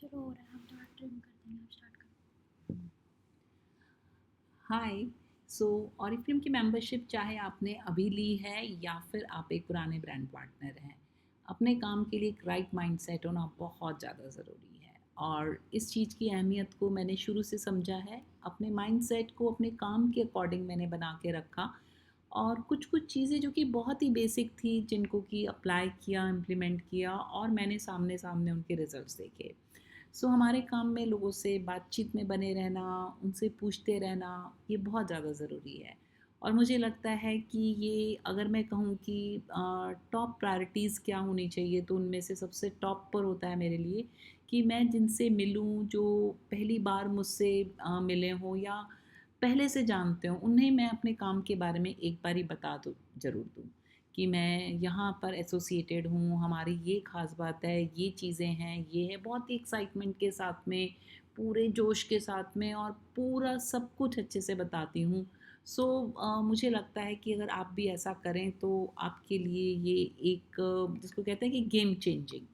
शुरू हो रहा है, हम थोड़ा ट्रिम कर देंगे, आप स्टार्ट करो। हाय। सो ऑरिफ्लेम की मेंबरशिप चाहे आपने अभी ली है या फिर आप एक पुराने ब्रांड पार्टनर हैं, अपने काम के लिए एक राइट माइंडसेट होना बहुत ज़्यादा ज़रूरी है। और इस चीज़ की अहमियत को मैंने शुरू से समझा है। अपने माइंडसेट को अपने काम के अकॉर्डिंग मैंने बना के रखा। और कुछ कुछ चीज़ें जो कि बहुत ही बेसिक थी, जिनको कि अप्लाई किया, इम्प्लीमेंट किया और मैंने सामने सामने उनके रिजल्ट्स देखे। सो हमारे काम में लोगों से बातचीत में बने रहना, उनसे पूछते रहना, ये बहुत ज़्यादा ज़रूरी है। और मुझे लगता है कि ये अगर मैं कहूँ कि टॉप प्रायोरिटीज़ क्या होनी चाहिए, तो उनमें से सबसे टॉप पर होता है मेरे लिए कि मैं जिनसे मिलूँ, जो पहली बार मुझसे मिले हों या पहले से जानते हों, उन्हें मैं अपने काम के बारे में एक बार ही बता दूँ, ज़रूर दूँ कि मैं यहाँ पर एसोसिएटेड हूँ, हमारी ये ख़ास बात है, ये चीज़ें हैं, ये है। बहुत ही एक्साइटमेंट के साथ में, पूरे जोश के साथ में और पूरा सब कुछ अच्छे से बताती हूँ। सो मुझे लगता है कि अगर आप भी ऐसा करें तो आपके लिए ये एक जिसको कहते हैं कि गेम चेंजिंग,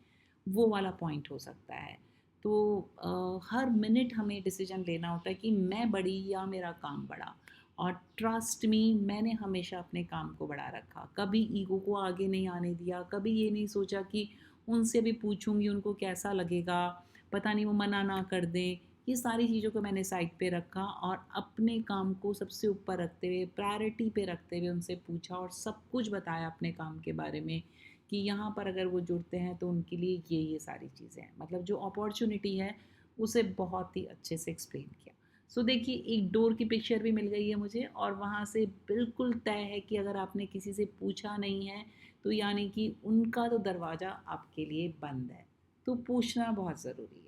वो वाला पॉइंट हो सकता है। तो हर मिनट हमें डिसीजन लेना होता है कि मैं बड़ी या मेरा काम बड़ा। और ट्रस्ट मी, मैंने हमेशा अपने काम को बढ़ा रखा, कभी ईगो को आगे नहीं आने दिया, कभी ये नहीं सोचा कि उनसे भी पूछूंगी उनको कैसा लगेगा, पता नहीं वो मना ना कर दें। ये सारी चीज़ों को मैंने साइड पे रखा और अपने काम को सबसे ऊपर रखते हुए, प्रायोरिटी पे रखते हुए उनसे पूछा और सब कुछ बताया अपने काम के बारे में कि यहाँ पर अगर वो जुड़ते हैं तो उनके लिए ये सारी चीज़ें हैं, मतलब जो अपॉर्चुनिटी है उसे बहुत ही अच्छे से एक्सप्लेन किया। सो देखिए, एक डोर की पिक्चर भी मिल गई है मुझे और वहाँ से बिल्कुल तय है कि अगर आपने किसी से पूछा नहीं है तो यानी कि उनका तो दरवाज़ा आपके लिए बंद है। तो पूछना बहुत ज़रूरी है।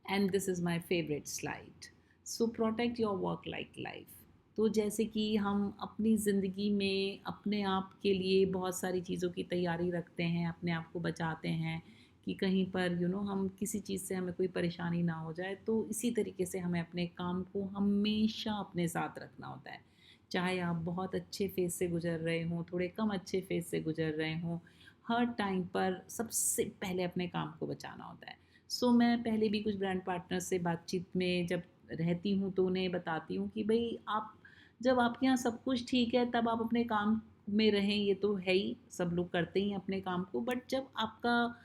And this is my favourite slide. So protect your work like life. तो जैसे कि हम अपनी ज़िंदगी में अपने आप के लिए बहुत सारी चीज़ों की तैयारी रखते हैं, अपने आप को बचाते हैं कि कहीं पर हम किसी चीज़ से हमें कोई परेशानी ना हो जाए, तो इसी तरीके से हमें अपने काम को हमेशा अपने साथ रखना होता है। चाहे आप बहुत अच्छे फेज़ से गुज़र रहे हों, थोड़े कम अच्छे फेज़ से गुज़र रहे हों, हर टाइम पर सबसे पहले अपने काम को बचाना होता है। सो मैं पहले भी कुछ ब्रांड पार्टनर से बातचीत में जब रहती हूँ तो उन्हें बताती हूँ कि भई आप, जब आपके यहाँ सब कुछ ठीक है तब आप अपने काम में रहें, ये तो है ही, सब लोग करते ही हैं अपने काम को। बट जब आपका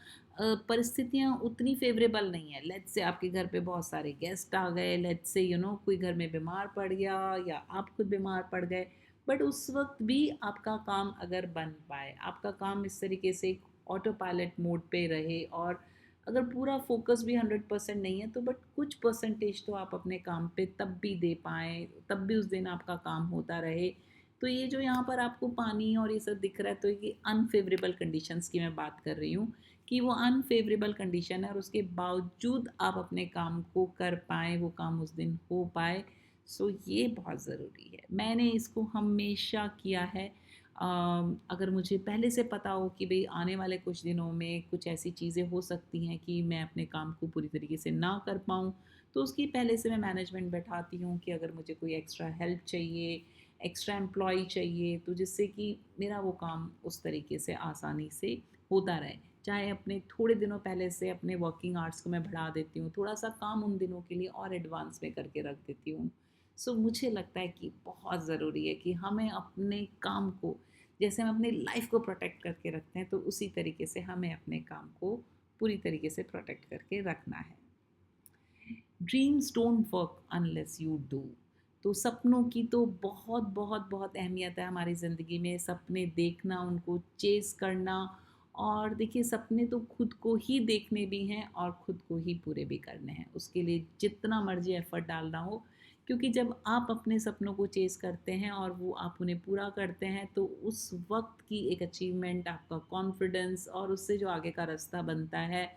परिस्थितियाँ उतनी फ़ेवरेबल नहीं है, लेट्स से आपके घर पे बहुत सारे गेस्ट आ गए, लेट्स से कोई घर में बीमार पड़ गया या आप खुद बीमार पड़ गए, बट उस वक़्त भी आपका काम अगर बन पाए, आपका काम इस तरीके से ऑटो पायलट मोड पे रहे और अगर पूरा फोकस भी 100% नहीं है तो बट कुछ परसेंटेज तो आप अपने काम पे तब भी दे पाएँ, तब भी उस दिन आपका काम होता रहे। तो ये जो यहाँ पर आपको पानी और ये सब दिख रहा है, तो ये अनफ़ेवरेबल कंडीशंस की मैं बात कर रही हूँ कि वो अनफ़ेवरेबल कंडीशन है और उसके बावजूद आप अपने काम को कर पाएँ, वो काम उस दिन हो पाए। सो ये बहुत ज़रूरी है। मैंने इसको हमेशा किया है। अगर मुझे पहले से पता हो कि भई आने वाले कुछ दिनों में कुछ ऐसी चीज़ें हो सकती हैं कि मैं अपने काम को पूरी तरीके से ना कर पाऊँ, तो उसकी पहले से मैं मैनेजमेंट बैठाती हूँ कि अगर मुझे कोई एक्स्ट्रा हेल्प चाहिए, एक्स्ट्रा एम्प्लॉयी चाहिए, तो जिससे कि मेरा वो काम उस तरीके से आसानी से होता रहे। चाहे अपने थोड़े दिनों पहले से अपने वर्किंग आवर्स को मैं बढ़ा देती हूँ, थोड़ा-सा काम उन दिनों के लिए और एडवांस में करके रख देती हूँ। सो मुझे लगता है कि बहुत ज़रूरी है कि हमें अपने काम को, जैसे हम अपनी लाइफ को प्रोटेक्ट करके रखते हैं, तो उसी तरीके से हमें अपने काम को पूरी तरीके से प्रोटेक्ट करके रखना है। Dreams don't work unless you do. तो सपनों की तो बहुत बहुत बहुत अहमियत है हमारी ज़िंदगी में। सपने देखना, उनको चेस करना, और देखिए सपने तो खुद को ही देखने भी हैं और खुद को ही पूरे भी करने हैं, उसके लिए जितना मर्जी एफर्ट डालना हो। क्योंकि जब आप अपने सपनों को चेस करते हैं और वो आप उन्हें पूरा करते हैं, तो उस वक्त की एक अचीवमेंट, आपका कॉन्फिडेंस और उससे जो आगे का रास्ता बनता है,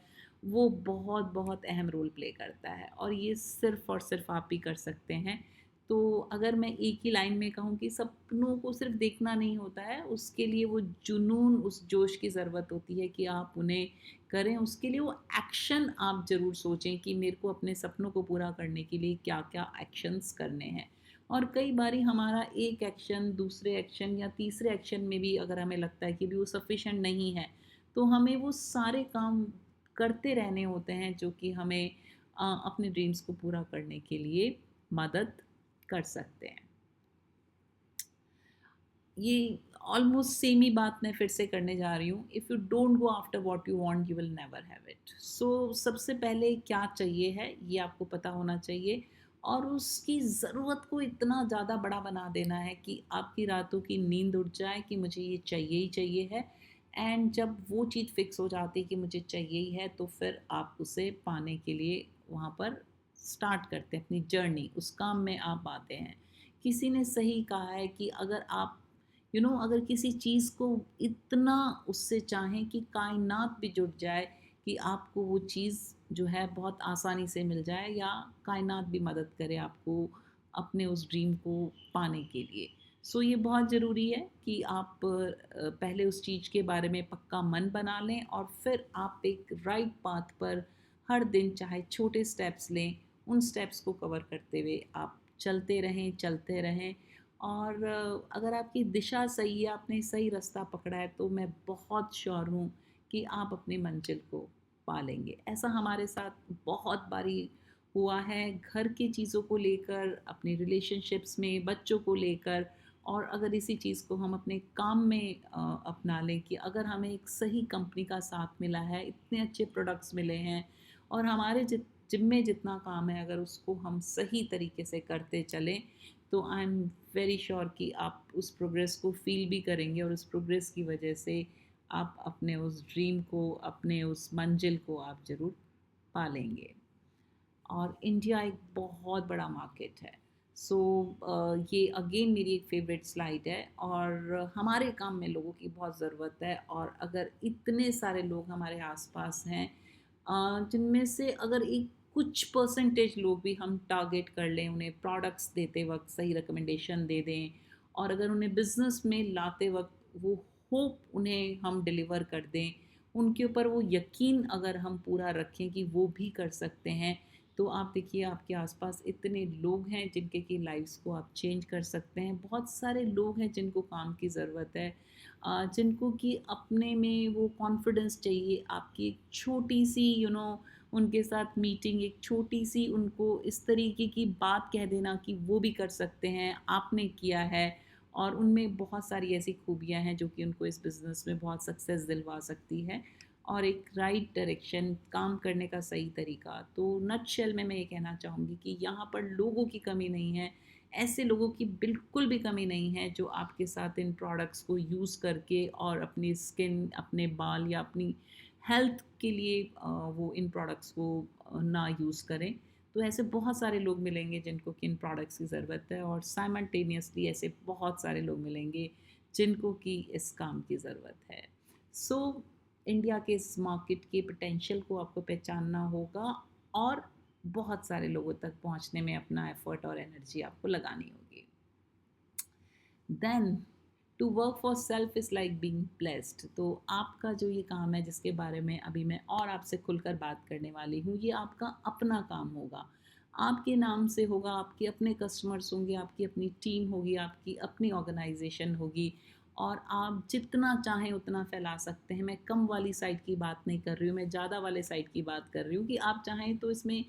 वो बहुत बहुत अहम रोल प्ले करता है और ये सिर्फ़ और सिर्फ़ आप ही कर सकते हैं। तो अगर मैं एक ही लाइन में कहूँ कि सपनों को सिर्फ़ देखना नहीं होता है, उसके लिए वो जुनून, उस जोश की ज़रूरत होती है कि आप उन्हें करें। उसके लिए वो एक्शन आप ज़रूर सोचें कि मेरे को अपने सपनों को पूरा करने के लिए क्या-क्या एक्शन्स करने हैं। और कई बारी हमारा एक एक्शन, दूसरे एक्शन या तीसरे एक्शन में भी अगर हमें लगता है कि भी वो सफ़िशिएंट नहीं है, तो हमें वो सारे काम करते रहने होते हैं जो कि हमें अपने ड्रीम्स को पूरा करने के लिए मदद कर सकते हैं। ये ऑलमोस्ट सेम ही बात मैं फिर से करने जा रही हूँ। If you don't go after what you want you will never have it. So सबसे पहले क्या चाहिए है ये आपको पता होना चाहिए, और उसकी ज़रूरत को इतना ज़्यादा बड़ा बना देना है कि आपकी रातों की नींद उड़ जाए कि मुझे ये चाहिए ही चाहिए है। एंड जब वो चीज़ फिक्स हो जाती है कि मुझे चाहिए ही है, तो फिर आप उसे पाने के लिए वहाँ पर स्टार्ट करते हैं अपनी जर्नी, उस काम में आप आते हैं। किसी ने सही कहा है कि अगर आप अगर किसी चीज़ को इतना उससे चाहें कि कायनात भी जुट जाए कि आपको वो चीज़ जो है बहुत आसानी से मिल जाए, या कायनात भी मदद करे आपको अपने उस ड्रीम को पाने के लिए। सो ये बहुत ज़रूरी है कि आप पहले उस चीज़ के बारे में पक्का मन बना लें, और फिर आप एक राइट पाथ पर हर दिन चाहे छोटे स्टेप्स लें, उन स्टेप्स को कवर करते हुए आप चलते रहें। और अगर आपकी दिशा सही है, आपने सही रास्ता पकड़ा है, तो मैं बहुत श्योर हूँ कि आप अपनी मंजिल को पा लेंगे। ऐसा हमारे साथ बहुत बारी हुआ है, घर की चीज़ों को लेकर, अपने रिलेशनशिप्स में, बच्चों को लेकर। और अगर इसी चीज़ को हम अपने काम में अपना लें कि अगर हमें एक सही कंपनी का साथ मिला है, इतने अच्छे प्रोडक्ट्स मिले हैं, और हमारे जिम्मे जितना काम है, अगर उसको हम सही तरीके से करते चलें, तो आई एम वेरी श्योर कि आप उस प्रोग्रेस को फील भी करेंगे, और उस प्रोग्रेस की वजह से आप अपने उस ड्रीम को, अपने उस मंजिल को आप ज़रूर पालेंगे। और इंडिया एक बहुत बड़ा मार्केट है। सो ये अगेन मेरी एक फेवरेट स्लाइड है, और हमारे काम में लोगों की बहुत ज़रूरत है। और अगर इतने सारे लोग हमारे आसपास हैं, जिनमें से अगर एक कुछ परसेंटेज लोग भी हम टारगेट कर लें, उन्हें प्रोडक्ट्स देते वक्त सही रिकमेंडेशन दे दें, और अगर उन्हें बिज़नेस में लाते वक्त वो होप उन्हें हम डिलीवर कर दें, उनके ऊपर वो यकीन अगर हम पूरा रखें कि वो भी कर सकते हैं, तो आप देखिए आपके आसपास इतने लोग हैं जिनके की लाइफ्स को आप चेंज कर सकते हैं। बहुत सारे लोग हैं जिनको काम की ज़रूरत है, जिनको कि अपने में वो कॉन्फिडेंस चाहिए। आपकी एक छोटी सी उनके साथ मीटिंग, एक छोटी सी उनको इस तरीके की बात कह देना कि वो भी कर सकते हैं, आपने किया है। और उनमें बहुत सारी ऐसी खूबियाँ हैं जो कि उनको इस बिज़नेस में बहुत सक्सेस दिलवा सकती है, और एक राइट डायरेक्शन, काम करने का सही तरीका। तो नटशेल में मैं ये कहना चाहूँगी कि यहाँ पर लोगों की कमी नहीं है, ऐसे लोगों की बिल्कुल भी कमी नहीं है जो आपके साथ इन प्रोडक्ट्स को यूज़ करके और अपनी स्किन, अपने बाल या अपनी हेल्थ के लिए वो इन प्रोडक्ट्स को ना यूज़ करें। तो ऐसे बहुत सारे लोग मिलेंगे जिनको कि इन प्रोडक्ट्स की ज़रूरत है, और साइमल्टेनियसली ऐसे बहुत सारे लोग मिलेंगे जिनको कि इस काम की ज़रूरत है। सो इंडिया के इस मार्केट के पोटेंशियल को आपको पहचानना होगा, और बहुत सारे लोगों तक पहुंचने में अपना एफर्ट और एनर्जी आपको लगानी होगी। Then to work for self is like being blessed. तो आपका जो ये काम है जिसके बारे में अभी मैं और आपसे खुलकर बात करने वाली हूँ, ये आपका अपना काम होगा। आपके नाम से होगा, आपके अपने कस्टमर्स होंगे, आपकी अपनी टीम होगी, आपकी अपनी ऑर्गेनाइजेशन होगी, और आप जितना चाहें उतना फैला सकते हैं। मैं कम वाली साइड की बात नहीं कर रही हूँ, मैं ज़्यादा वाले साइड की बात कर रही हूँ कि आप चाहें तो इसमें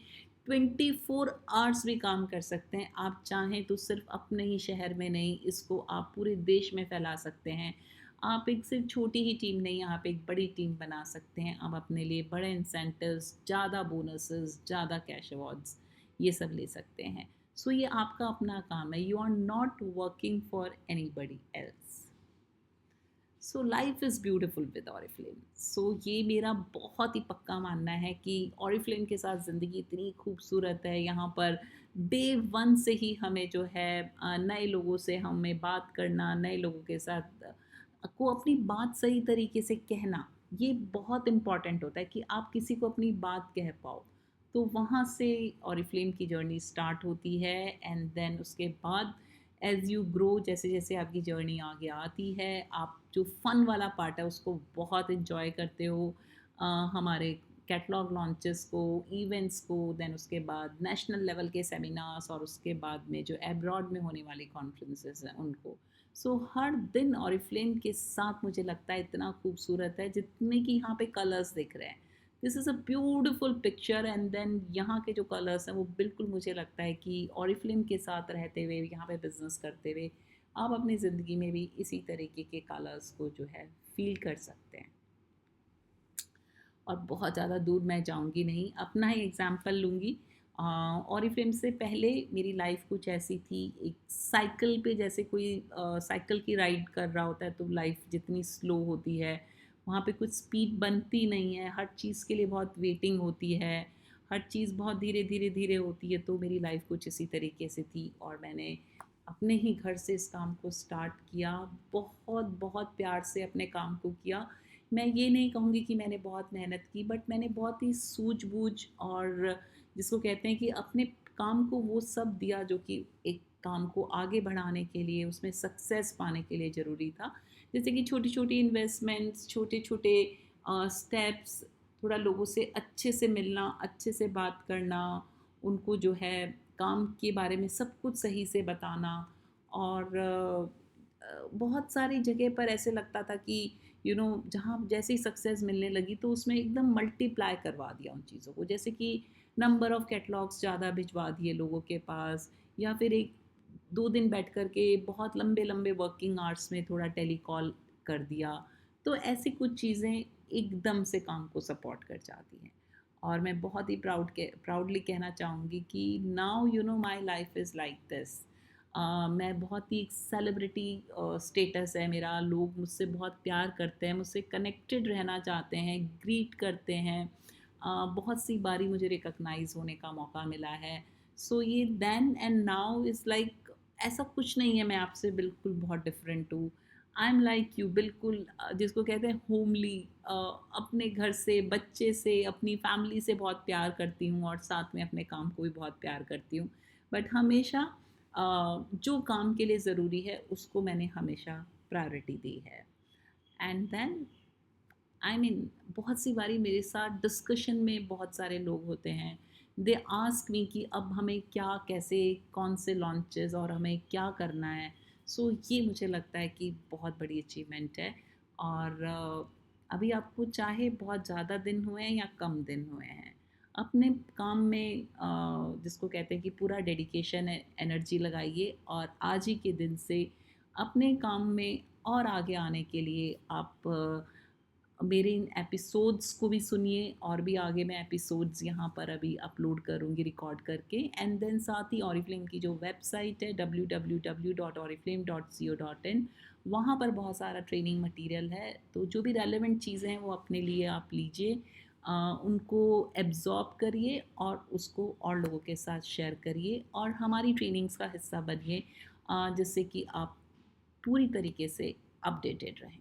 24 आवर्स भी काम कर सकते हैं। आप चाहें तो सिर्फ अपने ही शहर में नहीं, इसको आप पूरे देश में फैला सकते हैं। आप एक सिर्फ छोटी ही टीम नहीं, आप एक बड़ी टीम बना सकते हैं। आप अपने लिए बड़े इंसेंटिव्स, ज़्यादा बोनसेस, ज़्यादा कैश अवार्ड्स, ये सब ले सकते हैं। सो ये आपका अपना काम है। You are not working for anybody else. So life is beautiful with Oriflame. So ये मेरा बहुत ही पक्का मानना है कि ऑरिफ्लेम के साथ ज़िंदगी इतनी खूबसूरत है। यहाँ पर डे वन से ही हमें जो है नए लोगों से हमें बात करना, नए लोगों के साथ को अपनी बात सही तरीके से कहना, ये बहुत इम्पॉर्टेंट होता है कि आप किसी को अपनी बात कह पाओ। तो वहाँ से ऑरिफ्लेम की जर्नी स्टार्ट होती है, एंड देन उसके बाद एज़ यू ग्रो, जैसे जैसे आपकी जर्नी आगे आती है, आप जो फ़न वाला पार्ट है उसको बहुत इन्जॉय करते हो। हमारे कैटलॉग लॉन्चेस को, इवेंट्स को, देन उसके बाद नेशनल लेवल के सेमिनार्स, और उसके बाद में जो एब्रॉड में होने वाली कॉन्फ्रेंसेस हैं उनको। सो हर दिन ऑरिफ्लेम के साथ मुझे लगता है इतना खूबसूरत है जितने कि यहाँ पे कलर्स दिख रहे हैं। This is a beautiful picture. And then यहाँ के जो कलर्स हैं वो बिल्कुल मुझे लगता है कि ऑरिफ्लेम के साथ रहते हुए, यहाँ पे बिजनेस करते हुए, आप अपनी ज़िंदगी में भी इसी तरीके के कलर्स को जो है फील कर सकते हैं। और बहुत ज़्यादा दूर मैं जाऊंगी नहीं, अपना ही एग्जाम्पल लूँगी। ऑरिफ्लेम से पहले मेरी लाइफ कुछ ऐसी थी, एक साइकिल पे जैसे कोई साइकिल की राइड कर रहा होता है तो लाइफ जितनी स्लो होती है, वहाँ पे कुछ स्पीड बनती नहीं है, हर चीज़ के लिए बहुत वेटिंग होती है, हर चीज़ बहुत धीरे धीरे धीरे होती है। तो मेरी लाइफ कुछ इसी तरीके से थी और मैंने अपने ही घर से इस काम को स्टार्ट किया, बहुत बहुत प्यार से अपने काम को किया। मैं ये नहीं कहूँगी कि मैंने बहुत मेहनत की, बट मैंने बहुत ही सूझबूझ और जिसको कहते हैं कि अपने काम को वो सब दिया जो कि एक काम को आगे बढ़ाने के लिए, उसमें सक्सेस पाने के लिए ज़रूरी था। जैसे कि छोटी छोटी इन्वेस्टमेंट्स, छोटे छोटे स्टेप्स, थोड़ा लोगों से अच्छे से मिलना, अच्छे से बात करना, उनको जो है काम के बारे में सब कुछ सही से बताना। और बहुत सारी जगह पर ऐसे लगता था कि जहाँ जैसे ही सक्सेस मिलने लगी तो उसमें एकदम मल्टीप्लाई करवा दिया उन चीज़ों को, जैसे कि नंबर ऑफ़ कैटलॉग्स ज़्यादा भिजवा दिए लोगों के पास, या फिर एक 2 दिन बैठ कर के बहुत लंबे लंबे वर्किंग आवर्स में थोड़ा टेलीकॉल कर दिया। तो ऐसी कुछ चीज़ें एकदम से काम को सपोर्ट कर जाती हैं। और मैं बहुत ही प्राउडली कहना चाहूँगी कि now my life is like this. मैं बहुत ही सेलिब्रिटी स्टेटस है मेरा, लोग मुझसे बहुत प्यार करते हैं, मुझसे कनेक्टेड रहना चाहते हैं, ग्रीट करते हैं। बहुत सी बारी मुझे रिकॉग्नाइज होने का मौका मिला है। सो ये then and now is like, ऐसा कुछ नहीं है मैं आपसे बिल्कुल बहुत डिफरेंट हूँ। आई एम लाइक यू, बिल्कुल जिसको कहते हैं होमली, अपने घर से, बच्चे से, अपनी फैमिली से बहुत प्यार करती हूँ और साथ में अपने काम को भी बहुत प्यार करती हूँ। बट हमेशा जो काम के लिए ज़रूरी है उसको मैंने हमेशा प्रायोरिटी दी है। एंड देन बहुत सी बारी मेरे साथ डिस्कशन में बहुत सारे लोग होते हैं, दे आस्क मी कि अब हमें क्या, कैसे, कौन से लॉन्चेस और हमें क्या करना है। सो ये मुझे लगता है कि बहुत बड़ी अचीवमेंट है। और अभी आपको चाहे बहुत ज़्यादा दिन हुए हैं या कम दिन हुए हैं, अपने काम में जिसको कहते हैं कि पूरा डेडिकेशन है, एनर्जी लगाइए और आज ही के दिन से अपने काम में और आगे आने के लिए आप मेरे इन एपिसोड्स को भी सुनिए। और भी आगे मैं एपिसोड्स यहाँ पर अभी अपलोड करूँगी रिकॉर्ड करके। एंड देन साथ ही ऑरिफ्लेम की जो वेबसाइट है www.oriflame.co.in, वहाँ पर बहुत सारा ट्रेनिंग मटेरियल है। तो जो भी रेलेवेंट चीज़ें हैं वो अपने लिए आप लीजिए, उनको एब्जॉर्ब करिए और उसको और लोगों के साथ शेयर करिए और हमारी ट्रेनिंग्स का हिस्सा बनिए, जिससे कि आप पूरी तरीके से अपडेटेड रहें।